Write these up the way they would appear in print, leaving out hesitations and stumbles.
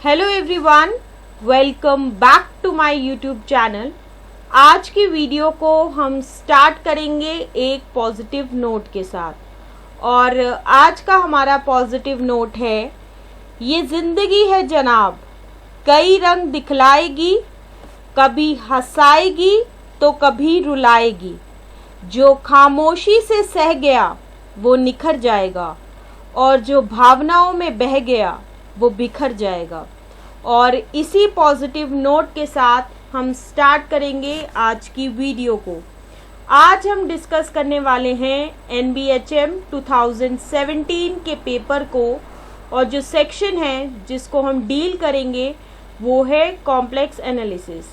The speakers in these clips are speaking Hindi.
Hello everyone, welcome back to my YouTube channel. आज की वीडियो को हम स्टार्ट करेंगे एक पॉजिटिव नोट के साथ और आज का हमारा पॉजिटिव नोट है, ये ज़िंदगी है जनाब, कई रंग दिखलाएगी, कभी हंसाएगी तो कभी रुलाएगी। जो खामोशी से सह गया वो निखर जाएगा और जो भावनाओं में बह गया वो बिखर जाएगा। और इसी पॉजिटिव नोट के साथ हम स्टार्ट करेंगे आज की वीडियो को। आज हम डिस्कस करने वाले हैं NBHM 2017 के पेपर को और जो सेक्शन है जिसको हम डील करेंगे वो है कॉम्प्लेक्स एनालिसिस।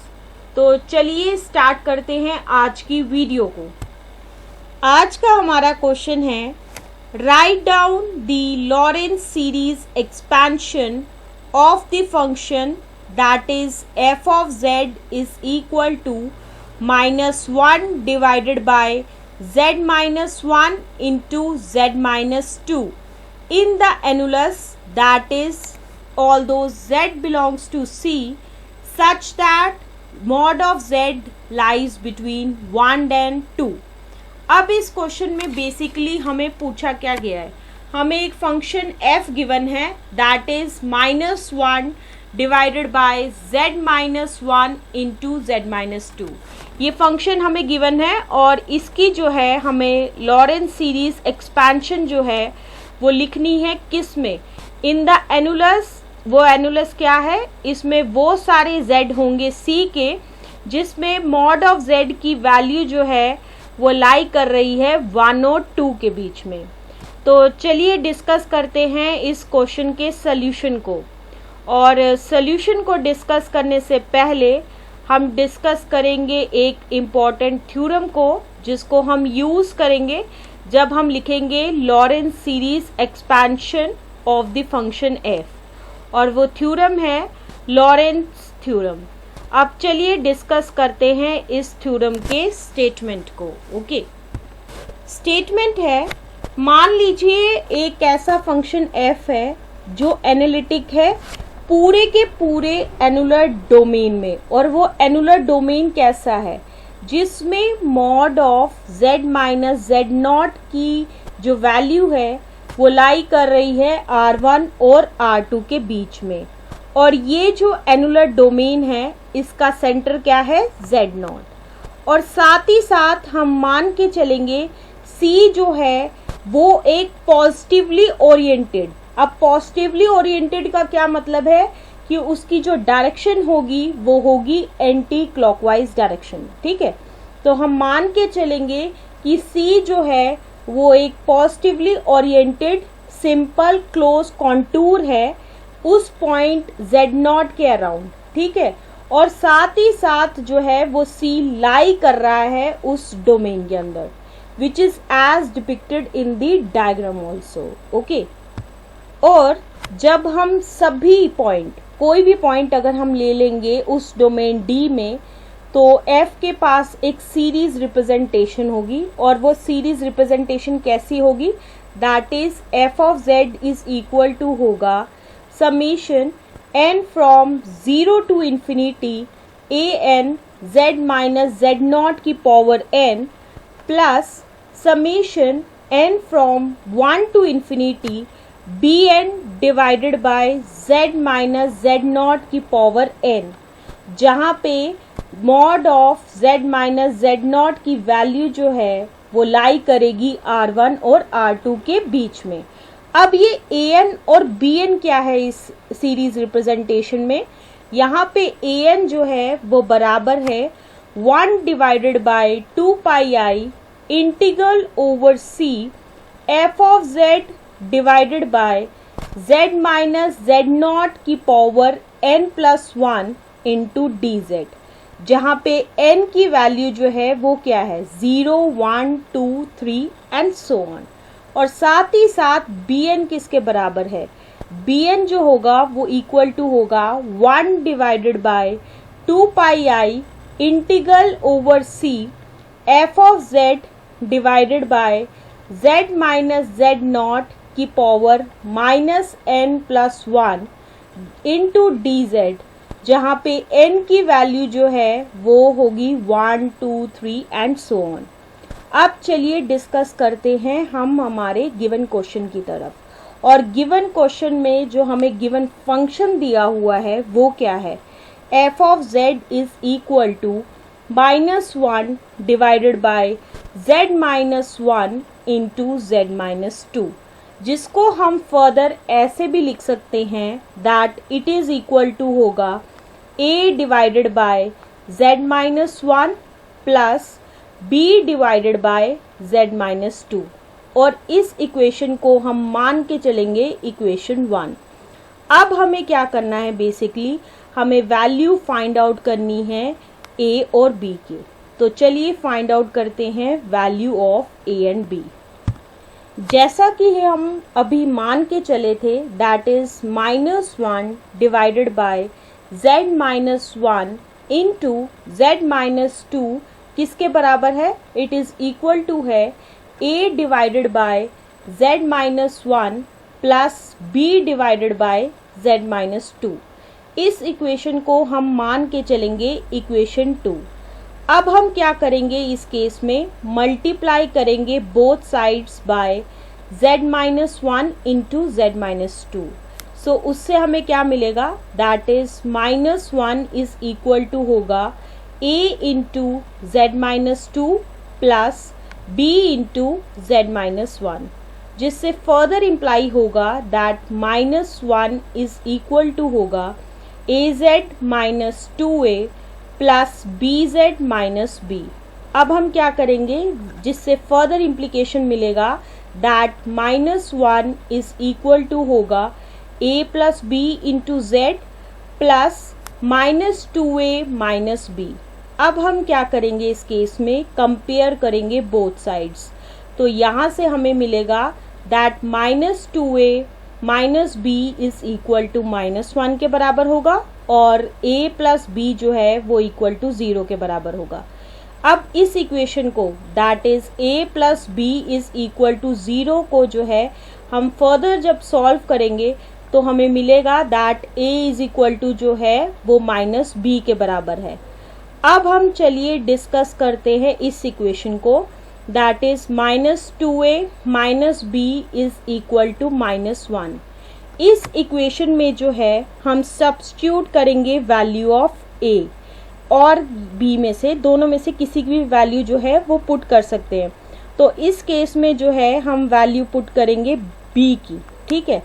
तो चलिए स्टार्ट करते हैं आज की वीडियो को। आज का हमारा क्वेश्चन है, write down the Lawrence series expansion of the function that is f of z is equal to minus 1 divided by z minus 1 into z minus 2 in the annulus, that is although z belongs to C such that mod of z lies between 1 and 2। अब इस क्वेश्चन में बेसिकली हमें पूछा क्या गया है, हमें एक फंक्शन f गिवन है that is -1 divided by z -1 into z -2। ये फंक्शन हमें गिवन है और इसकी जो है हमें लॉरेंस सीरीज एक्सपेंशन जो है वो लिखनी है किस में, इन द एनुलस। वो एनुलस क्या है, इसमें वो सारे z होंगे C के जिसमें मॉड ऑफ z की वैल्यू जो है वो लाई कर रही है 1 और 2 के बीच में। तो चलिए डिस्कस करते हैं इस क्वेश्चन के सॉल्यूशन को। और सॉल्यूशन को डिस्कस करने से पहले हम डिस्कस करेंगे एक इम्पॉर्टेंट थ्योरम को जिसको हम यूज़ करेंगे जब हम लिखेंगे Lawrence series expansion of the function f, और वो थ्योरम है लॉरेंस थ्योरम। अब चलिए डिस्कस करते हैं इस थ्योरम के स्टेटमेंट को। ओके, स्टेटमेंट है, मान लीजिए एक ऐसा फंक्शन f है जो एनालिटिक है पूरे के पूरे एनुलर डोमेन में, और वो एनुलर डोमेन कैसा है जिसमें mod of z minus z naught की जो वैल्यू है वो लाई कर रही है R1 और R2 के बीच में। और ये जो एनुलर डोमेन है इसका सेंटर क्या है, z नॉट। और साथ ही साथ हम मान के चलेंगे C जो है वो एक पॉजिटिवली ओरिएंटेड। अब पॉजिटिवली ओरिएंटेड का क्या मतलब है कि उसकी जो डायरेक्शन होगी वो होगी एंटी क्लॉकवाइज डायरेक्शन। ठीक है, तो हम मान के चलेंगे कि C जो है वो एक positively oriented simple close contour है उस पॉइंट z0 के अराउंड। ठीक है, और साथ ही साथ जो है वो C लाई कर रहा है उस डोमेन के अंदर, which is as depicted in the diagram also। okay? और जब हम सभी पॉइंट, कोई भी पॉइंट अगर हम ले लेंगे उस डोमेन D में, तो F के पास एक सीरीज रिप्रेजेंटेशन होगी और वो सीरीज रिप्रेजेंटेशन कैसी होगी, that is f of z is equal to होगा summation n from 0 to infinity an z minus z naught की power n plus summation n from 1 to infinity bn divided by z minus z naught की पावर n, जहाँ पे mod of z minus z naught की वैल्यू जो है वो लाई करेगी R1 और R2 के बीच में। अब ये an और bn क्या है इस सीरीज रिप्रेजेंटेशन में, यहाँ पे an जो है वो बराबर है 1 divided by 2 pi i integral over C f of z divided by z minus z naught की power n plus 1 into dz, जहाँ पे n की वैल्यू जो है वो क्या है 0, 1, 2, 3 एंड सो ऑन। और साथ ही साथ bn किसके बराबर है, bn जो होगा वो इक्वल टू होगा 1 divided by 2 pi i integral over C f of z divided by z minus z naught की power -n+1 into d z, जहाँ पे n की वैल्यू जो है वो होगी 1 2 3 एंड सो ऑन। अब चलिए डिस्कस करते हैं हम हमारे गिवन क्वेश्चन की तरफ। और गिवन क्वेश्चन में जो हमें गिवन फंक्शन दिया हुआ है वो क्या है, f of z is equal to -1 divided by z minus 1 into z minus 2, जिसको हम फर्दर ऐसे भी लिख सकते हैं that it is equal to होगा a divided by z minus 1 plus b divided by z minus 2, और इस इक्वेशन को हम मान के चलेंगे इक्वेशन 1। अब हमें क्या करना है, बेसिकली हमें वैल्यू फाइंड आउट करनी है a और b की। तो चलिए फाइंड आउट करते हैं value of a and b। जैसा कि हम अभी मान के चले थे that is -1 divided by z minus 1 into z minus 2 किसके बराबर है, इट इज इक्वल टू है a divided by z minus 1 plus b divided by z minus 2। इस इक्वेशन को हम मान के चलेंगे इक्वेशन 2। अब हम क्या करेंगे, इस केस में मल्टीप्लाई करेंगे both sides by z minus 1 into z minus 2। So उससे हमें क्या मिलेगा, that is -1 is equal to होगा a into z minus 2 plus b into z minus 1, जिससे फर्दर इम्प्लाई होगा दैट -1 इज इक्वल टू होगा az minus 2a plus bz minus b। अब हम क्या करेंगे, जिससे फर्दर इम्प्लीकेशन मिलेगा दैट -1 इज इक्वल टू होगा a plus b into z plus -2a minus b। अब हम क्या करेंगे, इस केस में कंपेयर करेंगे बोथ साइड्स। तो यहाँ से हमें मिलेगा that -2a minus b is equal to -1 के बराबर होगा, और a प्लस b जो है वो इक्वल टू 0 के बराबर होगा। अब इस इक्वेशन को that is a plus b is equal to 0 को जो है हम फर्दर जब सॉल्व करेंगे तो हमें मिलेगा that a is equal to जो है वो -b के बराबर है। अब हम चलिए डिस्कस करते हैं इस इक्वेशन को, that is -2a minus b is equal to -1। इस इक्वेशन में जो है हम सब्स्टिट्यूट करेंगे वैल्यू ऑफ a और b में से, दोनों में से किसी की भी वैल्यू जो है वो पुट कर सकते हैं। तो इस केस में जो है हम वैल्यू पुट करेंगे b की, ठीक है।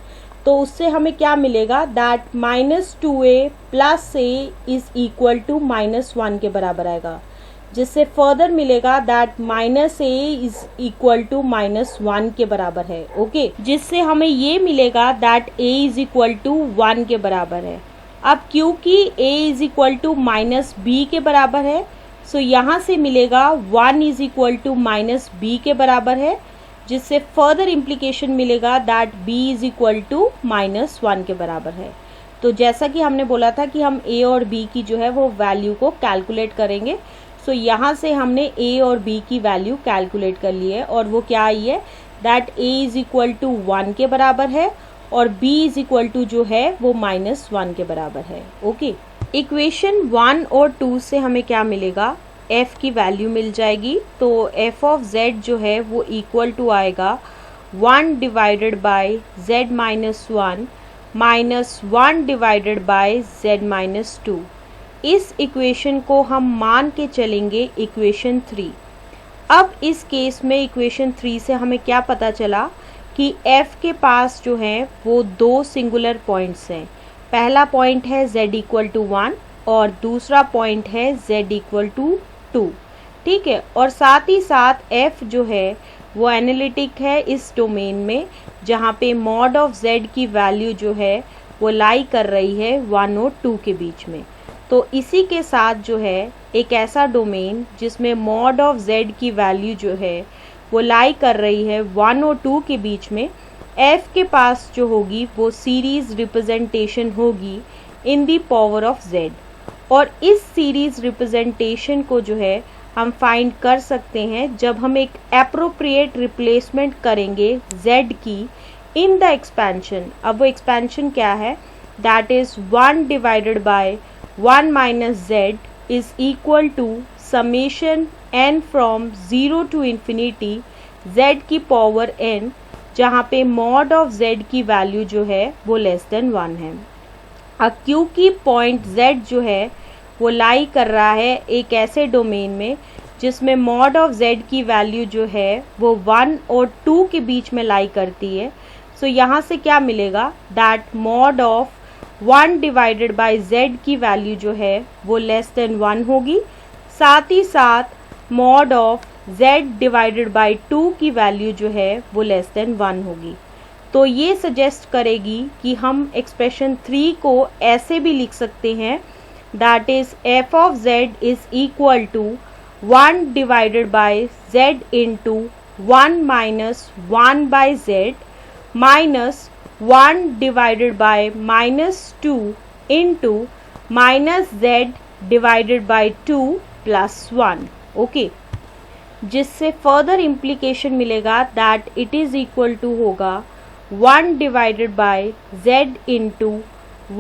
तो उससे हमें क्या मिलेगा, that -2a plus a is equal to -1 के बराबर आएगा, जिससे फर्दर मिलेगा that -a is equal to -1 के बराबर है, ओके। जिससे हमें ये मिलेगा that a is equal to 1 के बराबर है। अब क्योंकि a is equal to -b के बराबर है, सो यहाँ से मिलेगा 1 इज इक्वल टू -b के बराबर है, जिससे फर्दर इम्प्लीकेशन मिलेगा that b is equal to -1 के बराबर है। तो जैसा कि हमने बोला था कि हम a और b की जो है वो वैल्यू को कैलकुलेट करेंगे। सो यहाँ से हमने a और b की वैल्यू कैलकुलेट कर ली है, और वो क्या आई है, that a is equal to 1 के बराबर है और b इज इक्वल टू जो है वो -1 के बराबर है, ओके। इक्वेशन 1 और 2 से हमें क्या मिलेगा, f की वैल्यू मिल जाएगी। तो f ऑफ z जो है वो इक्वल टू आएगा 1 divided by z minus 1 minus 1 divided by z minus 2। इस इक्वेशन को हम मान के चलेंगे इक्वेशन 3। अब इस केस में इक्वेशन 3 से हमें क्या पता चला कि f के पास जो है वो दो सिंगुलर पॉइंट्स हैं। पहला पॉइंट है z इक्वल टू 1 और दूसरा पॉइंट है z इक्वल टू 2, ठीक है। और साथ ही साथ f जो है वो एनालिटिक है इस डोमेन में, जहाँ पे मॉड ऑफ z की वैल्यू जो है वो लाई कर रही है 1 और 2 के बीच में। तो इसी के साथ जो है एक ऐसा डोमेन जिसमें मॉड ऑफ z की वैल्यू जो है वो लाई कर रही है 1 और 2 के बीच में, f के पास जो होगी वो सीरीज रिप्रेजेंटेशन होगी इन दी पावर ऑफ z। और इस सीरीज रिप्रेजेंटेशन को जो है हम फाइंड कर सकते हैं जब हम एक एप्रोप्रिएट रिप्लेसमेंट करेंगे z की इन द एक्सपेंशन। अब वो एक्सपेंशन क्या है, that is 1 divided by 1 minus z is equal to summation n from 0 to infinity z की पावर n, जहाँ पे मॉड ऑफ z की वैल्यू जो है वो लेस देन 1 है। अब क्योंकि पॉइंट z जो है वो लाई कर रहा है एक ऐसे डोमेन में जिसमें मॉड ऑफ z की वैल्यू जो है वो 1 और 2 के बीच में लाई करती है, सो यहाँ से क्या मिलेगा that mod of 1 divided by z की वैल्यू जो है वो लेस देन 1 होगी, साथ ही साथ mod of z divided by 2 की वैल्यू जो है वो लेस देन 1 होगी। तो ये सजेस्ट करेगी कि हम एक्सप्रेशन 3 को ऐसे भी लिख सकते हैं, that is f of z is equal to 1 divided by z into 1 minus 1 by z minus 1 divided by minus 2 into minus z divided by 2 plus 1। Okay, जिससे फर्दर इम्प्लीकेशन मिलेगा that it is equal to होगा 1 divided by z into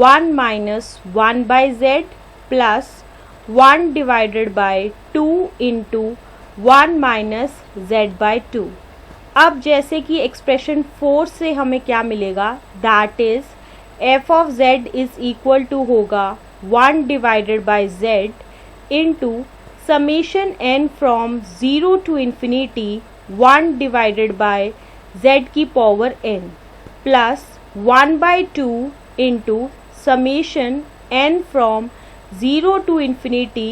1 minus 1 by z plus 1 divided by 2 into 1 minus z by 2। अब जैसे कि एक्सप्रेशन 4 से हमें क्या मिलेगा that is f of z is equal to होगा 1 divided by z into summation n from 0 to infinity 1 divided by z की power n plus 1 by 2 into summation n from 0 to infinity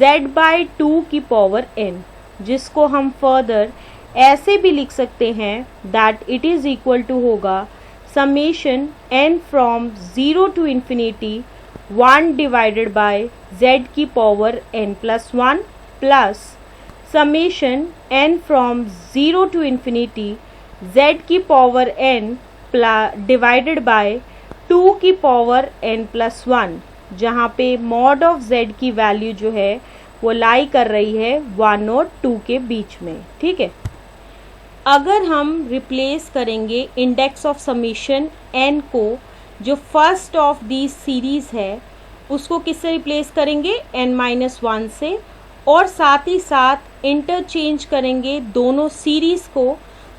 z by 2 की पावर n, जिसको हम फर्दर ऐसे भी लिख सकते हैं that it is equal to होगा summation n from 0 to infinity 1 divided by z की power n plus 1 plus summation n from 0 to infinity z की पावर n डिवाइडेड बाय 2 की पावर n प्लस 1, जहाँ पे मॉड ऑफ z की वैल्यू जो है वो लाई कर रही है 1 और 2 के बीच में। ठीक है, अगर हम रिप्लेस करेंगे इंडेक्स ऑफ समेशन n को जो फर्स्ट ऑफ दी सीरीज है उसको किससे रिप्लेस करेंगे n-1 से, और साथ ही साथ इंटरचेंज करेंगे दोनों सीरीज को,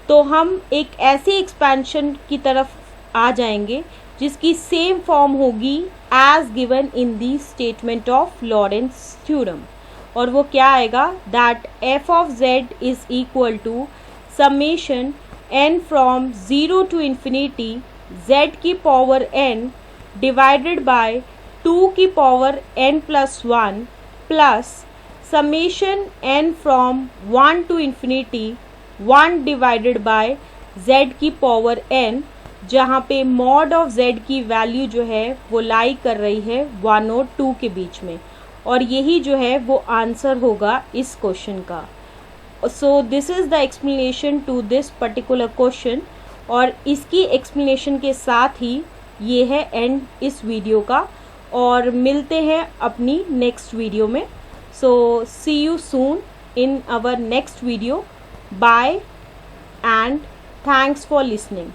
तो हम एक ऐसी एक्सपेंशन की तरफ आ जाएंगे जिसकी सेम फॉर्म होगी as given in the statement of Laurent's theorem, और वो क्या आएगा that f of z is equal to summation n from 0 to infinity z की पावर n डिवाइडेड बाय 2 की power n plus 1 plus summation n from 1 to infinity 1 divided by z की पावर n, जहाँ पे मॉड ऑफ z की वैल्यू जो है वो लाई कर रही है 1 और 2 के बीच में, और यही जो है वो आंसर होगा इस क्वेश्चन का। So this is the explanation to this particular question, और इसकी एक्सप्लेनेशन के साथ ही ये है एंड इस वीडियो का, और मिलते हैं अपनी नेक्स्ट वीडियो में। So see you soon in our next video. Bye and thanks for listening.